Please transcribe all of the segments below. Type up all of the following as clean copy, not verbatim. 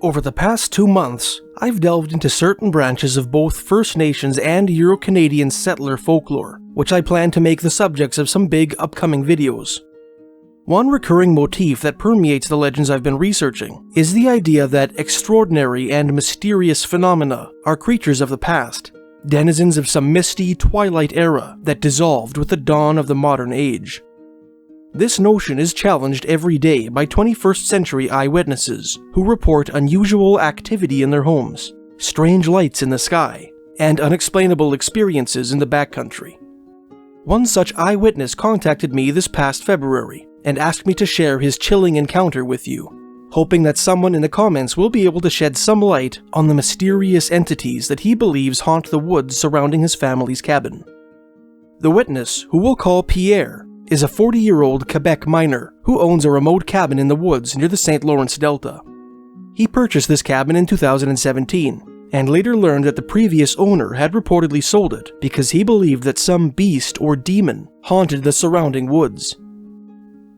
Over the past 2 months, I've delved into certain branches of both First Nations and Euro-Canadian settler folklore, which I plan to make the subjects of some big upcoming videos. One recurring motif that permeates the legends I've been researching is the idea that extraordinary and mysterious phenomena are creatures of the past, denizens of some misty twilight era that dissolved with the dawn of the modern age. This notion is challenged every day by 21st century eyewitnesses who report unusual activity in their homes, strange lights in the sky, and unexplainable experiences in the backcountry. One such eyewitness contacted me this past February and asked me to share his chilling encounter with you, hoping that someone in the comments will be able to shed some light on the mysterious entities that he believes haunt the woods surrounding his family's cabin. The witness, who we'll call Pierre, is a 40-year-old Quebec miner who owns a remote cabin in the woods near the St. Lawrence Delta. He purchased this cabin in 2017, and later learned that the previous owner had reportedly sold it because he believed that some beast or demon haunted the surrounding woods.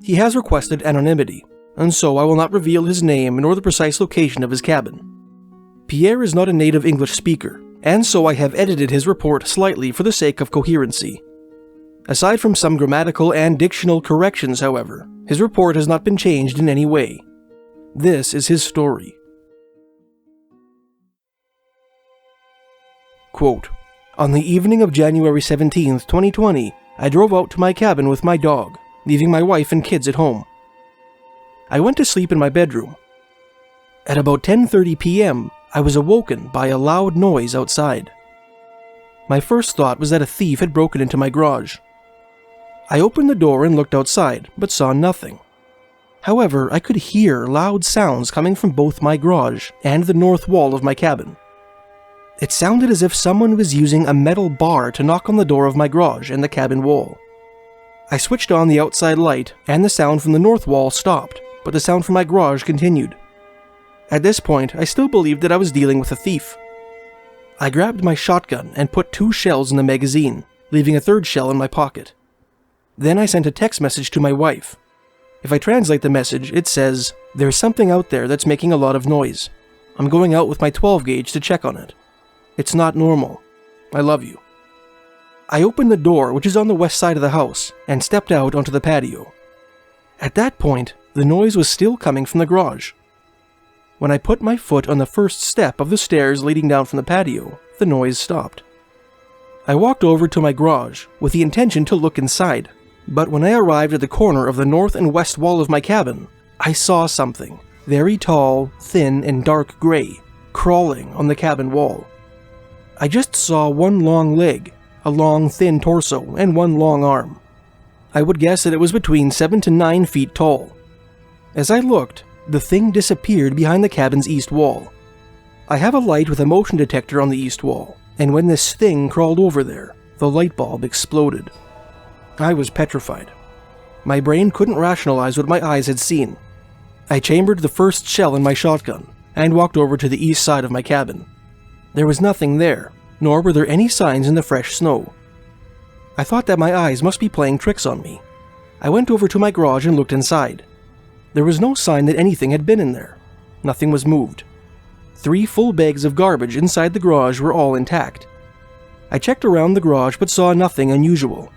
He has requested anonymity, and so I will not reveal his name nor the precise location of his cabin. Pierre is not a native English speaker, and so I have edited his report slightly for the sake of coherency. Aside from some grammatical and dictional corrections, however, his report has not been changed in any way. This is his story. Quote, "On the evening of January 17th, 2020, I drove out to my cabin with my dog, leaving my wife and kids at home. I went to sleep in my bedroom. At about 10:30 p.m., I was awoken by a loud noise outside. My first thought was that a thief had broken into my garage. I opened the door and looked outside, but saw nothing. However, I could hear loud sounds coming from both my garage and the north wall of my cabin. It sounded as if someone was using a metal bar to knock on the door of my garage and the cabin wall. I switched on the outside light, and the sound from the north wall stopped, but the sound from my garage continued. At this point, I still believed that I was dealing with a thief. I grabbed my shotgun and put 2 shells in the magazine, leaving a 3rd shell in my pocket. Then I sent a text message to my wife. If I translate the message, it says, 'There's something out there that's making a lot of noise. I'm going out with my 12 gauge to check on it. It's not normal. I love you.' I opened the door, which is on the west side of the house, and stepped out onto the patio. At that point, the noise was still coming from the garage. When I put my foot on the first step of the stairs leading down from the patio, the noise stopped. I walked over to my garage with the intention to look inside, but when I arrived at the corner of the north and west wall of my cabin, I saw something, very tall, thin, and dark gray, crawling on the cabin wall. I just saw one long leg, a long, thin torso, and one long arm. I would guess that it was between 7 to 9 feet tall. As I looked, the thing disappeared behind the cabin's east wall. I have a light with a motion detector on the east wall, and when this thing crawled over there, the light bulb exploded. I was petrified. My brain couldn't rationalize what my eyes had seen. I chambered the first shell in my shotgun, and walked over to the east side of my cabin. There was nothing there, nor were there any signs in the fresh snow. I thought that my eyes must be playing tricks on me. I went over to my garage and looked inside. There was no sign that anything had been in there. Nothing was moved. 3 full bags of garbage inside the garage were all intact. I checked around the garage but saw nothing unusual.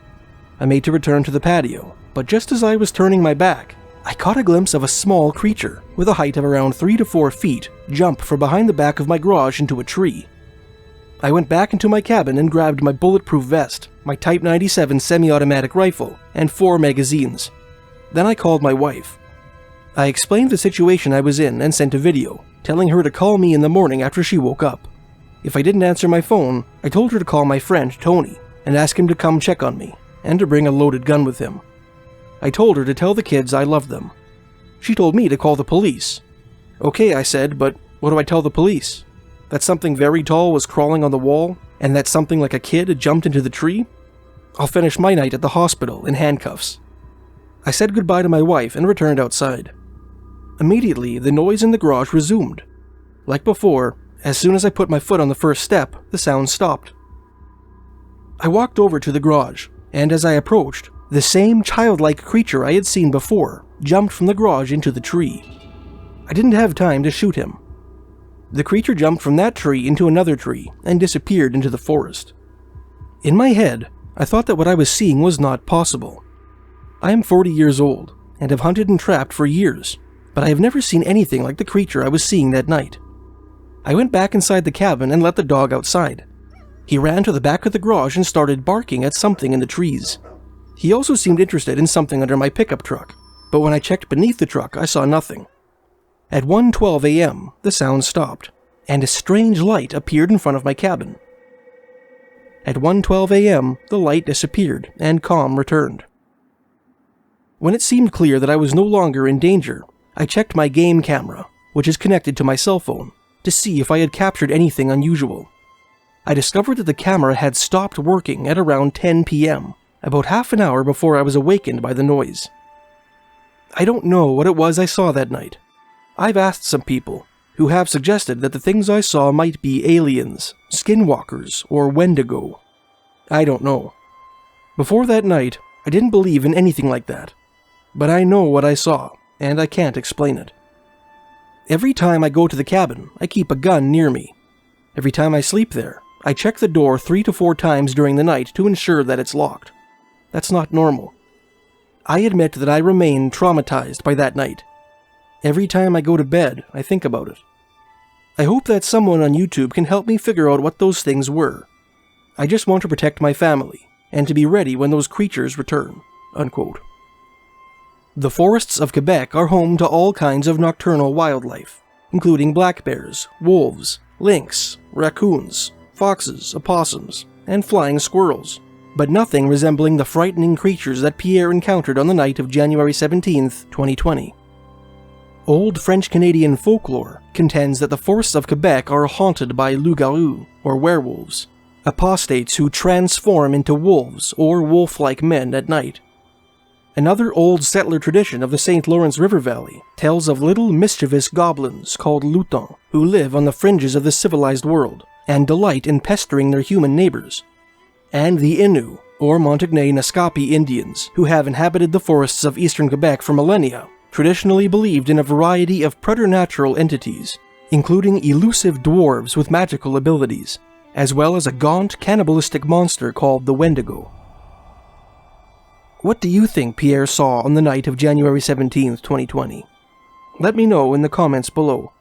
I made to return to the patio, but just as I was turning my back, I caught a glimpse of a small creature with a height of around 3 to 4 feet jump from behind the back of my garage into a tree. I went back into my cabin and grabbed my bulletproof vest, my Type 97 semi-automatic rifle, and 4 magazines. Then I called my wife. I explained the situation I was in and sent a video, telling her to call me in the morning after she woke up. If I didn't answer my phone, I told her to call my friend Tony and ask him to come check on me, and to bring a loaded gun with him. I told her to tell the kids I loved them. She told me to call the police. Okay, I said, but what do I tell the police? That something very tall was crawling on the wall, and that something like a kid had jumped into the tree? I'll finish my night at the hospital in handcuffs. I said goodbye to my wife and returned outside. Immediately, the noise in the garage resumed. Like before, as soon as I put my foot on the first step, the sound stopped. I walked over to the garage, and as I approached, the same childlike creature I had seen before jumped from the garage into the tree. I didn't have time to shoot him. The creature jumped from that tree into another tree and disappeared into the forest. In my head, I thought that what I was seeing was not possible. I am 40 years old and have hunted and trapped for years, but I have never seen anything like the creature I was seeing that night. I went back inside the cabin and let the dog outside. He ran to the back of the garage and started barking at something in the trees. He also seemed interested in something under my pickup truck, but when I checked beneath the truck, I saw nothing. At 1:12 a.m., the sound stopped, and a strange light appeared in front of my cabin. At 1:12 a.m., the light disappeared, and calm returned. When it seemed clear that I was no longer in danger, I checked my game camera, which is connected to my cell phone, to see if I had captured anything unusual. I discovered that the camera had stopped working at around 10 p.m., about half an hour before I was awakened by the noise. I don't know what it was I saw that night. I've asked some people, who have suggested that the things I saw might be aliens, skinwalkers, or Wendigo. I don't know. Before that night, I didn't believe in anything like that. But I know what I saw, and I can't explain it. Every time I go to the cabin, I keep a gun near me. Every time I sleep there, I check the door 3 to 4 times during the night to ensure that it's locked. That's not normal. I admit that I remain traumatized by that night. Every time I go to bed, I think about it. I hope that someone on YouTube can help me figure out what those things were. I just want to protect my family, and to be ready when those creatures return." Unquote. The forests of Quebec are home to all kinds of nocturnal wildlife, including black bears, wolves, lynx, raccoons, foxes, opossums, and flying squirrels, but nothing resembling the frightening creatures that Pierre encountered on the night of January 17th, 2020. Old French-Canadian folklore contends that the forests of Quebec are haunted by loups-garous, or werewolves, apostates who transform into wolves or wolf-like men at night. Another old settler tradition of the St. Lawrence River Valley tells of little mischievous goblins called lutins who live on the fringes of the civilized world and delight in pestering their human neighbors, and the Innu, or Montagnais-Naskapi Indians, who have inhabited the forests of eastern Quebec for millennia, traditionally believed in a variety of preternatural entities, including elusive dwarves with magical abilities, as well as a gaunt, cannibalistic monster called the Wendigo. What do you think Pierre saw on the night of January 17th, 2020? Let me know in the comments below.